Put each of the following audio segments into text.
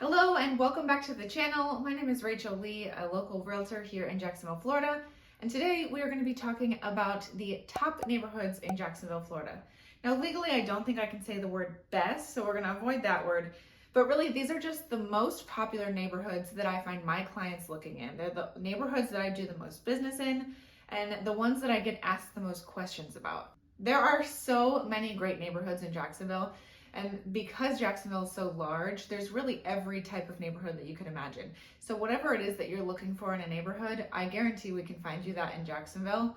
Hello and welcome back to the channel. My name is Rachael Lee, a local realtor here in Jacksonville, Florida. And today we are going to be talking about the top neighborhoods in Jacksonville, Florida. Now legally, I don't think I can say the word best, so we're going to avoid that word. But really, these are just the most popular neighborhoods that I find my clients looking in. They're the neighborhoods that I do the most business in and the ones that I get asked the most questions about. There are so many great neighborhoods in Jacksonville. And because Jacksonville is so large, there's really every type of neighborhood that you can imagine. So whatever it is that you're looking for in a neighborhood, I guarantee we can find you that in Jacksonville.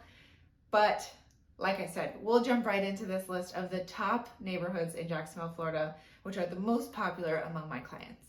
But like I said, we'll jump right into this list of the top neighborhoods in Jacksonville, Florida, which are the most popular among my clients.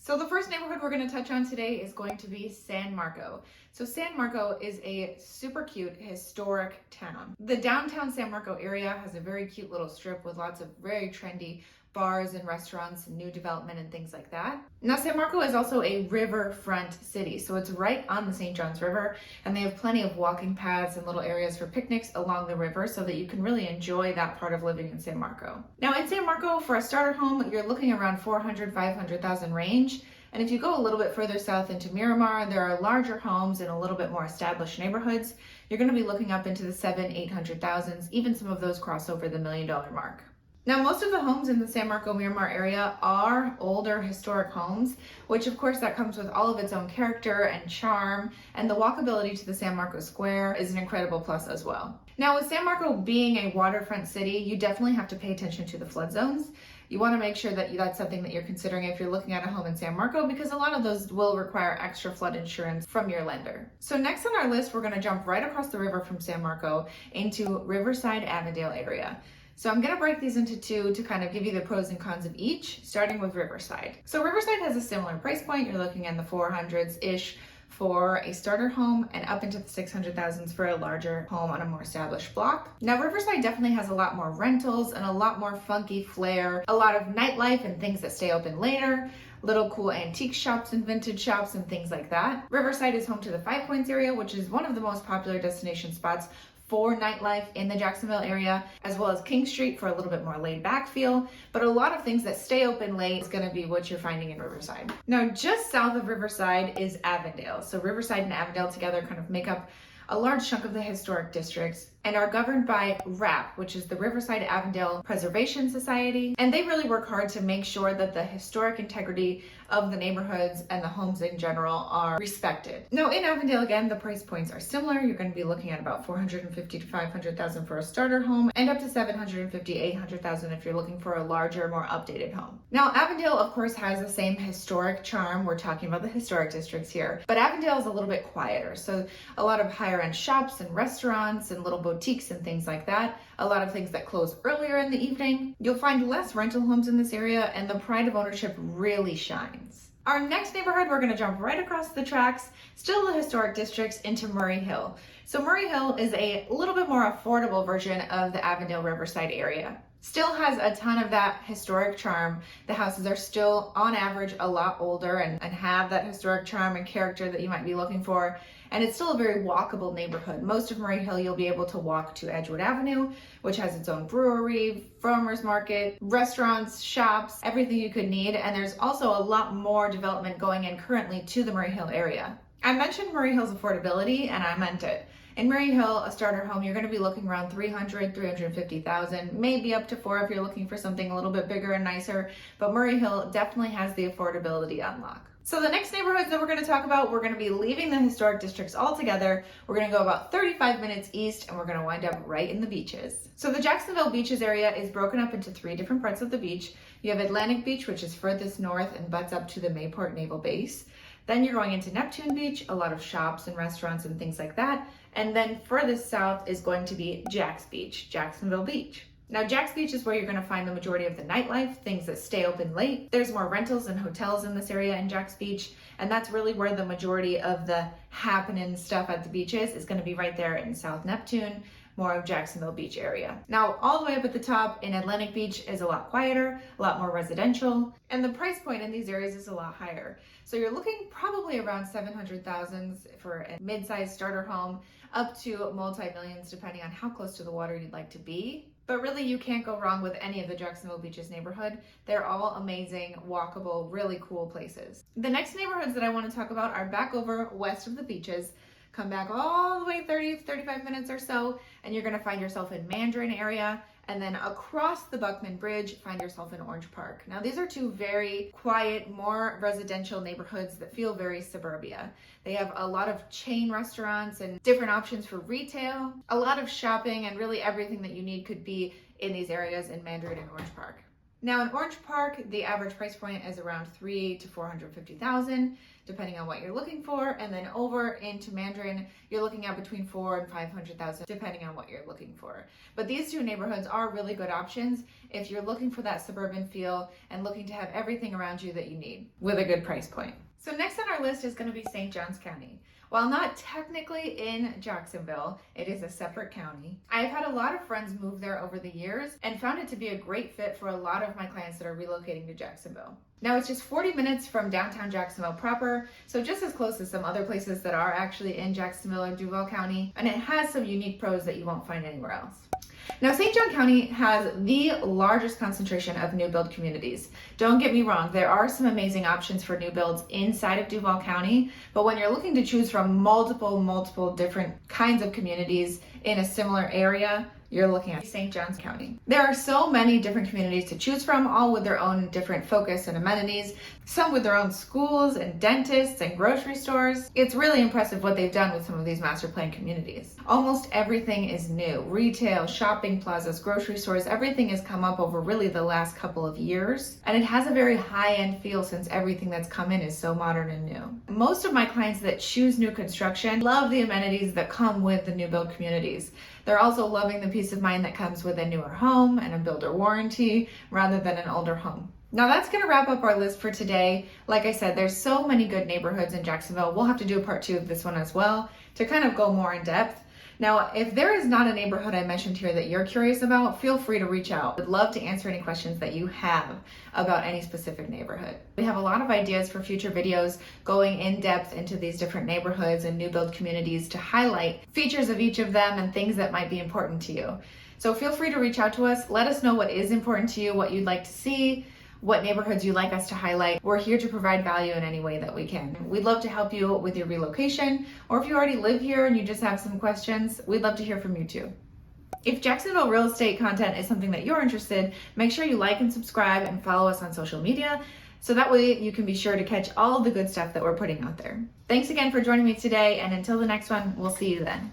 So the first neighborhood we're going to touch on today is going to be San Marco. So San Marco is a super cute historic town. The downtown San Marco area has a very cute little strip with lots of very trendy bars and restaurants and new development and things like that. Now San Marco is also a riverfront city, so it's right on the St. Johns River, and they have plenty of walking paths and little areas for picnics along the river so that you can really enjoy that part of living in San Marco. Now in San Marco, for a starter home, you're looking around 500,000 range. And if you go a little bit further south into Miramar, there are larger homes in a little bit more established neighborhoods. You're going to be looking up into the 800,000s, even some of those cross over the $1 million mark. Now, most of the homes in the San Marco Miramar area are older historic homes, which of course that comes with all of its own character and charm, and the walkability to the San Marco Square is an incredible plus as well. Now, with San Marco being a waterfront city, you definitely have to pay attention to the flood zones. You want to make sure that that's something that you're considering if you're looking at a home in San Marco, because a lot of those will require extra flood insurance from your lender. So next on our list, we're going to jump right across the river from San Marco into Riverside, Avondale area. So I'm going to break these into two to kind of give you the pros and cons of each, starting with Riverside. So Riverside has a similar price point. You're looking in the 400s-ish for a starter home and up into the 600,000s for a larger home on a more established block. Now Riverside definitely has a lot more rentals and a lot more funky flair, a lot of nightlife and things that stay open later, little cool antique shops and vintage shops and things like that. Riverside is home to the Five Points area, which is one of the most popular destination spots for nightlife in the Jacksonville area, as well as King Street for a little bit more laid back feel. But a lot of things that stay open late is going to be what you're finding in Riverside. Now, just south of Riverside is Avondale. So Riverside and Avondale together kind of make up a large chunk of the historic districts and are governed by RAP, which is the Riverside Avondale Preservation Society. And they really work hard to make sure that the historic integrity of the neighborhoods and the homes in general are respected. Now in Avondale, again, the price points are similar. You're going to be looking at about 450 to 500,000 for a starter home and up to 750, 800,000 if you're looking for a larger, more updated home. Now Avondale, of course, has the same historic charm. We're talking about the historic districts here, but Avondale is a little bit quieter. So a lot of higher end shops and restaurants and little boutiques and things like that. A lot of things that close earlier in the evening. You'll find less rental homes in this area, and the pride of ownership really shines. Our next neighborhood, we're going to jump right across the tracks, still the historic districts, into Murray Hill. So Murray Hill is a little bit more affordable version of the Avondale Riverside area. Still has a ton of that historic charm. The houses are still on average a lot older and have that historic charm and character that you might be looking for. And it's still a very walkable neighborhood. Most of Murray Hill, you'll be able to walk to Edgewood Avenue, which has its own brewery, farmers market, restaurants, shops, everything you could need. And there's also a lot more development going in currently to the Murray Hill area. I mentioned Murray Hill's affordability, and I meant it. In Murray Hill, a starter home, you're going to be looking around 300, 350,000, maybe up to 4 if you're looking for something a little bit bigger and nicer. But Murray Hill definitely has the affordability unlock. So the next neighborhoods that we're going to talk about, we're going to be leaving the historic districts altogether. We're going to go about 35 minutes east, and we're going to wind up right in the beaches. So the Jacksonville Beaches area is broken up into 3 different parts of the beach. You have Atlantic Beach, which is furthest north and butts up to the Mayport Naval Base. Then you're going into Neptune Beach, a lot of shops and restaurants and things like that. And then furthest south is going to be Jax Beach, Jacksonville Beach. Now, Jax Beach is where you're going to find the majority of the nightlife, things that stay open late. There's more rentals and hotels in this area in Jax Beach, and that's really where the majority of the happening stuff at the beaches is going to be right there in South Neptune, more of Jacksonville Beach area. Now, all the way up at the top in Atlantic Beach is a lot quieter, a lot more residential, and the price point in these areas is a lot higher. So you're looking probably around 700,000 for a mid-sized starter home, up to multi-millions depending on how close to the water you'd like to be. But really, you can't go wrong with any of the Jacksonville Beaches neighborhood. They're all amazing, walkable, really cool places. The next neighborhoods that I want to talk about are back over west of the beaches. Come back all the way 35 minutes or so, and you're going to find yourself in Mandarin area. And then across the Buckman Bridge, find yourself in Orange Park. Now, these are two very quiet, more residential neighborhoods that feel very suburbia. They have a lot of chain restaurants and different options for retail, a lot of shopping, and really everything that you need could be in these areas in Mandarin and Orange Park. Now, in Orange Park, the average price point is around $300,000 to $450,000, depending on what you're looking for. And then over into Mandarin, you're looking at between $400,000 and $500,000, depending on what you're looking for. But these two neighborhoods are really good options if you're looking for that suburban feel and looking to have everything around you that you need with a good price point. So next on our list is going to be St. Johns County. While not technically in Jacksonville, it is a separate county. I've had a lot of friends move there over the years and found it to be a great fit for a lot of my clients that are relocating to Jacksonville. Now, it's just 40 minutes from downtown Jacksonville proper, so just as close as some other places that are actually in Jacksonville or Duval County, and it has some unique pros that you won't find anywhere else. Now, St. John County has the largest concentration of new build communities. Don't get me wrong, there are some amazing options for new builds inside of Duval County, but when you're looking to choose from multiple different kinds of communities in a similar area, you're looking at St. Johns County. There are so many different communities to choose from, all with their own different focus and amenities, some with their own schools and dentists and grocery stores. It's really impressive what they've done with some of these master plan communities. Almost everything is new. Retail, shopping plazas, grocery stores, everything has come up over really the last couple of years. And it has a very high-end feel since everything that's come in is so modern and new. Most of my clients that choose new construction love the amenities that come with the new build communities. They're also loving the peace of mind that comes with a newer home and a builder warranty rather than an older home. Now that's going to wrap up our list for today. Like I said, there's so many good neighborhoods in Jacksonville. We'll have to do a part 2 of this one as well to kind of go more in depth. Now, if there is not a neighborhood I mentioned here that you're curious about, feel free to reach out. I'd love to answer any questions that you have about any specific neighborhood. We have a lot of ideas for future videos going in depth into these different neighborhoods and new build communities to highlight features of each of them and things that might be important to you. So feel free to reach out to us. Let us know what is important to you, what you'd like to see, what neighborhoods you'd like us to highlight. We're here to provide value in any way that we can. We'd love to help you with your relocation, or if you already live here and you just have some questions, we'd love to hear from you too. If Jacksonville real estate content is something that you're interested, make sure you like and subscribe and follow us on social media, so that way you can be sure to catch all the good stuff that we're putting out there. Thanks again for joining me today, and until the next one, we'll see you then.